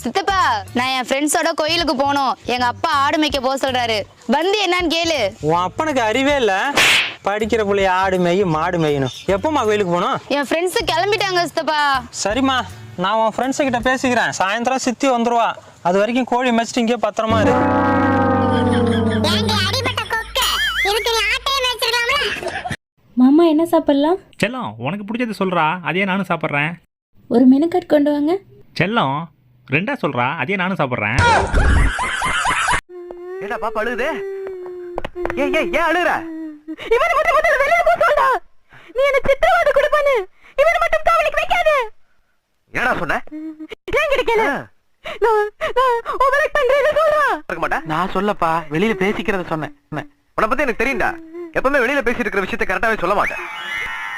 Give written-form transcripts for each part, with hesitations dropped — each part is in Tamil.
சித்தப்பா, நான் என் ஃப்ரெண்ட்ஸோட கோயிலுக்கு போகணும். எங்க அப்பா ஆடு மேய்க்க போக சொல்றாரு. வந்து என்னன்னு கேளு. உன் அப்பனுக்கு அறிவே இல்ல. படிக்கிற புள்ளைய ஆடு மேய் மாடு மேயணும். எப்பமா கோயிலுக்கு போகணும்? என் ஃப்ரெண்ட்ஸ் கிளம்பிட்டாங்க சித்தப்பா. சரிம்மா, நான் உன் ஃப்ரெண்ட்ஸு கிட்ட பேசிக்கிறேன். சாயந்தரம் சித்தி வந்துருவா. அது வரைக்கும் கோழி மேய்ச்சிட்டு இங்கே பத்திரமா இரு. மாமா என்ன சாப்பிடலாம்? செல்லம், உனக்கு பிடிச்சது சொல்றா, அதே நானும் சாப்பிட்றேன். ஒரு மெனு கார்டு கொண்டு வாங்க. செல்லம், ரெண்டா சொல்றா, அதே நானும் சாப்பிட்றேன். ஏடா பாப்பா அழுகுதே? ஏன் அழுகுற? இவனை மட்டும் வெளியில போ சொல்டா. நீ என்ன சித்திரவதை கொடுப்பானே. இவனை மட்டும் காவலுக்கு வைக்காத. என்னடா சொன்ன? ஏன் கிடைக்கல? நான் ஓவராக்ட் பண்றேன்னு சொல்றா. இருக்க மாட்டா? நான் சொல்லப்பா, வெளியில பேசிக்கிறத சொன்னேன். உன்னை பத்தி எனக்கு தெரியும்டா. எப்பவுமே வெளியில பேசிட்டு இருக்கிற விஷயத்தை கரெக்டாவே சொல்ல மாட்டேன்.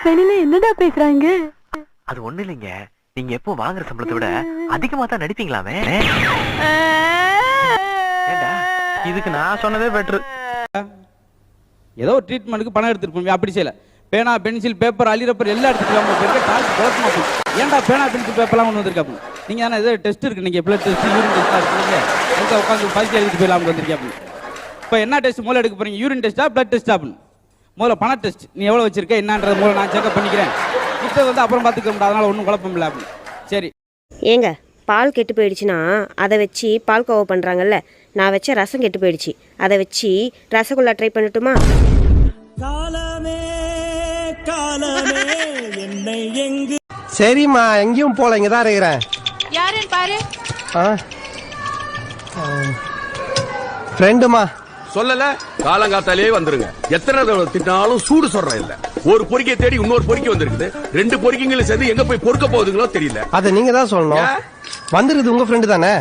வெளியில என்னடா பேசுறாங்க? அது ஒண்ணு இல்லைங்க. நீங்க எப்போ வாங்குற சம்பளத்தை விட அதிகமா தான் நடிப்பீங்களாமே. ஏண்டா, இதுக்கு நான் சொன்னதே பெட்ரு. ஏதோ ஒரு ட்ரீட்மெண்ட்டுக்கு பணம் எடுத்துட்டு போய் அப்படி செய்யல. பேனா, பென்சில், பேப்பர், அலிரப்பர் எல்லாம் எடுத்துட்டு ஏன்டா பேனா, பென்சில், பேப்பர்லாம் கொண்டு வந்திருக்காப்பு. நீங்க தானே ஏதோ டெஸ்ட் இருக்கு, நீங்க பிளட் டெஸ்ட், யூரின் டெஸ்ட் இருக்கீங்க, அதுக்கு உட்காந்து பரிசு எழுதிட்டு போயிடலாம் வந்திருக்காப்பு. இப்போ என்ன டெஸ்ட் மூலம் எடுக்க போறீங்க? யூரின் டெஸ்ட்டா, பிளட் டெஸ்ட்டா? அப்படின்னு முதல்ல பண டெஸ்ட். நீ எவ்வளோ வச்சிருக்க என்னன்றது மூலம் நான் செக்அப் பண்ணிக்கிறேன். இப்போ வந்து அப்புறம் பார்த்துக்க முடியாது, அதனால ஒன்றும் குழப்பம் இல்லை அப்படின்னு. சரி. ஏங்க, பால் கெட்டு போயிடுச்சுன்னா அதை வச்சு பால் கோவா பண்ணுறாங்கல்ல, நான் வச்ச ரசம் கெட்டு போயிடுச்சு, அதை வச்சு ரசகுல்லா ட்ரை பண்ணட்டுமா? சரிம்மா, எங்கேயும் போல, இங்கதான் இருக்கிறேன். யாருன்னு பாரு. ஃப்ரெண்டுமா. சொல்லல, காலங்காத்தாலே வந்துருங்க. எத்தனை தடவை திட்டாலும் சூடு சொல்ற இல்ல. ஒரு பொறிக்கை தேடி இன்னொரு பொறிக்கை வந்திருக்குது. 2 பொறிக்கைங்களும் சேர்ந்து எங்க போய் பொறுக்க போகுதுங்களோ தெரியல. அதை நீங்க தான் சொல்லணும். வந்துருது உங்க ஃப்ரெண்டு தானே.